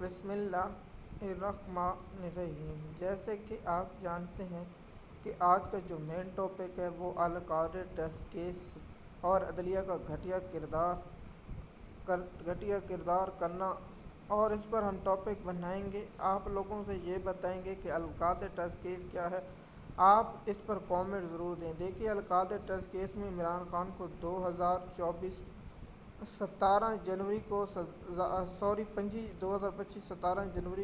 بسم اللہ الرحمن الرحیم۔ جیسے کہ آپ جانتے ہیں کہ آج کا جو مین ٹاپک ہے وہ القاعدہ ٹیسٹ کیس اور عدلیہ کا گھٹیا کردار کرنا، اور اس پر ہم ٹاپک بنائیں گے۔ آپ لوگوں سے یہ بتائیں گے کہ القاعدہ ٹیسٹ کیس کیا ہے، آپ اس پر کامنٹ ضرور دیں۔ دیکھیے، القاعدہ ٹیسٹ کیس میں عمران خان کو 2025 17 جنوری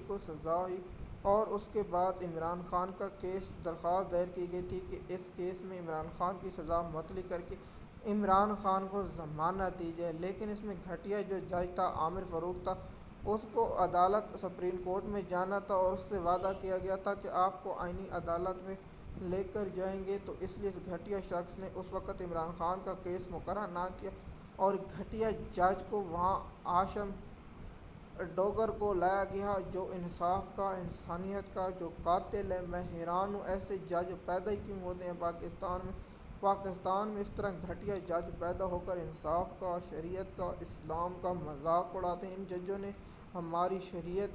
کو سزا ہوئی، اور اس کے بعد عمران خان کا کیس درخواست دائر کی گئی تھی کہ اس کیس میں عمران خان کی سزا معطلی کر کے عمران خان کو ضمانت دی جائے۔ لیکن اس میں گھٹیا جو جج تھا، عامر فاروق تھا، اس کو عدالت سپریم کورٹ میں جانا تھا، اور اس سے وعدہ کیا گیا تھا کہ آپ کو آئینی عدالت میں لے کر جائیں گے۔ تو اس لیے اس گھٹیا شخص نے اس وقت عمران خان کا کیس مقرر نہ کیا، اور گھٹیا جج کو وہاں آشم ڈوگر کو لایا گیا، جو انصاف کا، انسانیت کا جو قاتل ہے۔ میں حیران ہوں، ایسے جج پیدا ہی کیوں ہوتے ہیں پاکستان میں اس طرح گھٹیا جج پیدا ہو کر انصاف کا، شریعت کا، اسلام کا مذاق اڑاتے ہیں۔ ان ججوں نے ہماری شریعت،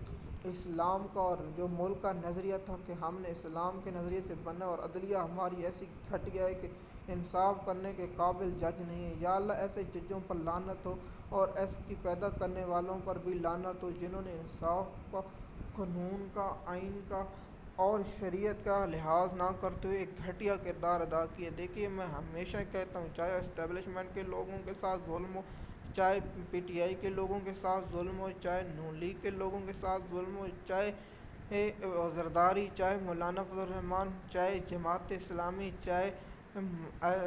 اسلام کا اور جو ملک کا نظریہ تھا کہ ہم نے اسلام کے نظریے سے بننا، اور عدلیہ ہماری ایسی گھٹیا ہے کہ انصاف کرنے کے قابل جج نہیں ہے۔ یا اللہ، ایسے ججوں پر لعنت ہو، اور ایس کی پیدا کرنے والوں پر بھی لعنت ہو، جنہوں نے انصاف کا، قانون کا، آئین کا اور شریعت کا لحاظ نہ کرتے ہوئے ایک گھٹیا کردار ادا کیا۔ دیکھیے، میں ہمیشہ کہتا ہوں، چاہے اسٹیبلشمنٹ کے لوگوں کے ساتھ ظلم ہو، چاہے پی ٹی آئی کے لوگوں کے ساتھ ظلم ہو، چاہے نون لیگ کے لوگوں کے ساتھ ظلم ہو، چاہے زرداری، چاہے مولانا فضل الرحمان، چاہے جماعت اسلامی، چاہے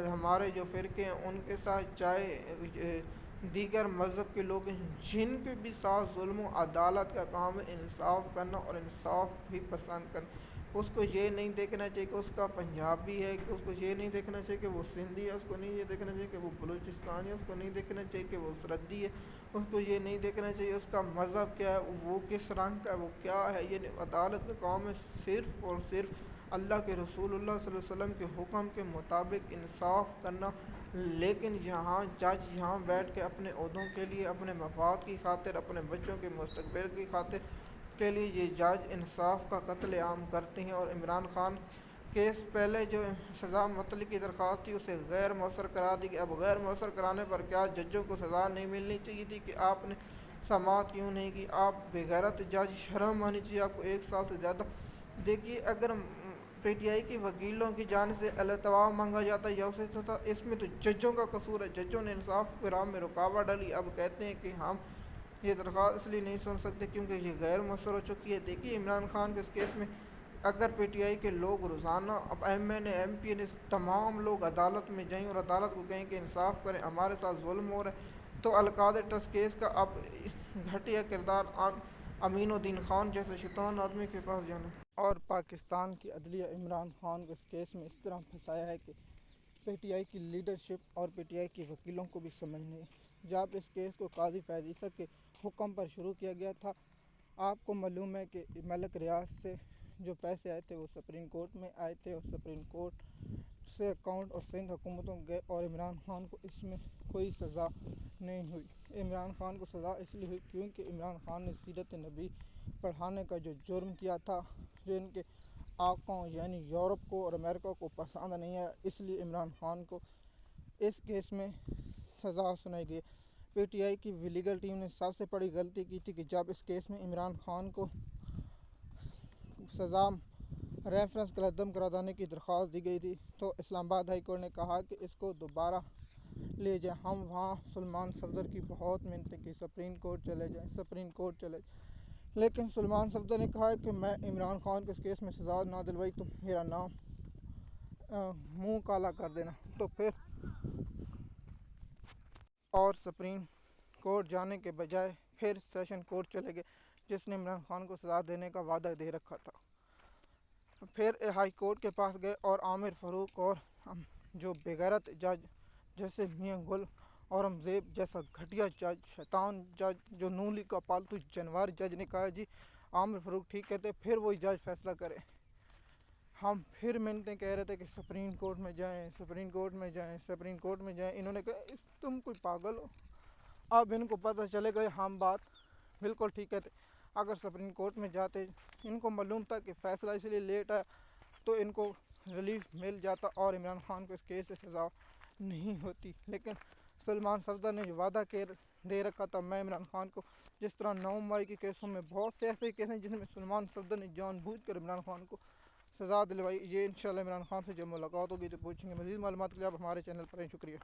ہمارے جو فرقے ہیں ان کے ساتھ، چاہے دیگر مذہب کے لوگ ہیں، جن کے بھی ساتھ ظلم و عدالت کا کام ہے انصاف کرنا، اور انصاف بھی پسند کرنا۔ اس کو یہ نہیں دیکھنا چاہیے کہ اس کا پنجابی ہے، اس کو یہ نہیں دیکھنا چاہیے کہ وہ سندھی ہے، اس کو نہیں یہ دیکھنا چاہیے کہ وہ بلوچستانی ہے، اس کو نہیں دیکھنا چاہیے کہ وہ سردی ہے، اس کو یہ نہیں دیکھنا چاہیے اس کا مذہب کیا ہے، وہ کس رنگ کا ہے، وہ کیا ہے۔ یہ عدالت کا کام ہے صرف اور صرف اللہ کے رسول اللہ صلی اللہ علیہ وسلم کے حکم کے مطابق انصاف کرنا۔ لیکن یہاں جج یہاں بیٹھ کے اپنے عہدوں کے لیے، اپنے مفاد کی خاطر، اپنے بچوں کے مستقبل کی خاطر کے لیے یہ جج انصاف کا قتل عام کرتے ہیں۔ اور عمران خان کیس پہلے جو سزا معطلی کی درخواست تھی اسے غیر مؤثر قرار دی گئی۔ اب غیر مؤثر کرانے پر کیا ججوں کو سزا نہیں ملنی چاہیے تھی کہ آپ نے سماعت کیوں نہیں کی؟ آپ بغیرت جج، شرم آنی چاہیے آپ کو 1 سال سے زیادہ۔ دیکھیے، اگر پی ٹی آئی کے وکیلوں کی جانب سے التوا مانگا جاتا ہے یا اسے اس میں تو ججوں کا قصور ہے، ججوں نے انصاف کی راہ میں رکاوٹ ڈالی۔ اب کہتے ہیں کہ ہم یہ درخواست اس لیے نہیں سن سکتے کیونکہ یہ غیر مؤثر ہو چکی ہے۔ دیکھیے، عمران خان کے اس کیس میں اگر پی ٹی آئی کے لوگ روزانہ، اب ایم این اے، ایم پی نے، تمام لوگ عدالت میں جائیں اور عدالت کو کہیں کہ انصاف کریں، ہمارے ساتھ ظلم ہو رہا ہے، تو القاعدہ ٹیسٹ کیس کا اب گھٹیا کردار امین الدین خان جیسے شیطان آدمی کے پاس جانا۔ اور پاکستان کی عدلیہ عمران خان کو اس کیس میں اس طرح پھنسایا ہے کہ پی ٹی آئی کی لیڈرشپ اور پی ٹی آئی کے وکیلوں کو بھی سمجھ نہیں۔ جب اس کیس کو قاضی فیض عیسیٰ کے حکم پر شروع کیا گیا تھا، آپ کو معلوم ہے کہ ملک ریاض سے جو پیسے آئے تھے وہ سپریم کورٹ میں آئے تھے، اور سپریم کورٹ سے اکاؤنٹ اور سندھ حکومتوں گئے، اور عمران خان کو اس میں کوئی سزا نہیں ہوئی۔ عمران خان کو سزا اس لیے ہوئی کیونکہ عمران خان نے سیرت نبی پڑھانے کا جو جرم کیا تھا، جو ان کے آقاؤں یعنی یورپ کو اور امریکہ کو پسند نہیں ہے، اس لیے عمران خان کو اس کیس میں سزا سنائی گئی۔ پی ٹی آئی کی لیگل ٹیم نے سب سے بڑی غلطی کی تھی کہ جب اس کیس میں عمران خان کو سزا ریفرنس قلمدم کرا دینے کی درخواست دی گئی تھی، تو اسلام آباد ہائی کورٹ نے کہا کہ اس کو دوبارہ لے جائیں۔ ہم وہاں سلمان صفدر کی بہت منتیں کی سپریم کورٹ چلے جائیں، لیکن سلمان صفدر نے کہا کہ میں عمران خان کو اس کیس میں سزا نہ دلوائی تو میرا نام منہ کالا کر دینا۔ تو پھر اور سپریم کورٹ جانے کے بجائے پھر سیشن کورٹ چلے گئے، جس نے عمران خان کو سزا دینے کا وعدہ دے رکھا تھا۔ پھر ہائی کورٹ کے پاس گئے، اور عامر فاروق اور جو بغیرت جج جیسے میاں گل اورنگزیب جیسا گھٹیا جج، شیطان جج، جو نون لیگ کا پالتو جانور جج نے کہا جی عامر فاروق ٹھیک کہتے، پھر وہی جج فیصلہ کرے۔ ہم پھر منٹیں کہہ رہے تھے کہ سپریم کورٹ میں جائیں۔ انہوں نے کہا تم کوئی پاگل ہو؟ اب ان کو پتہ چلے گا ہم بات بالکل ٹھیک کہتے۔ اگر سپریم کورٹ میں جاتے، ان کو معلوم تھا کہ فیصلہ اس لیے لیٹ ہے تو ان کو ریلیف مل جاتا اور عمران خان کو اس کیس سے سزا نہیں ہوتی، لیکن سلمان صفدر نے جو وعدہ دے رکھا تھا، میں عمران خان کو جس طرح 9 مئی کے کیسوں میں بہت سے ایسے کیس ہیں جن میں سلمان صفدر نے جان بوجھ کر عمران خان کو سزا دلوائی، یہ انشاءاللہ عمران خان سے جب ملاقات ہوگی تو پوچھیں گے۔ مزید معلومات کے لیے آپ ہمارے چینل پر ہیں۔ شکریہ۔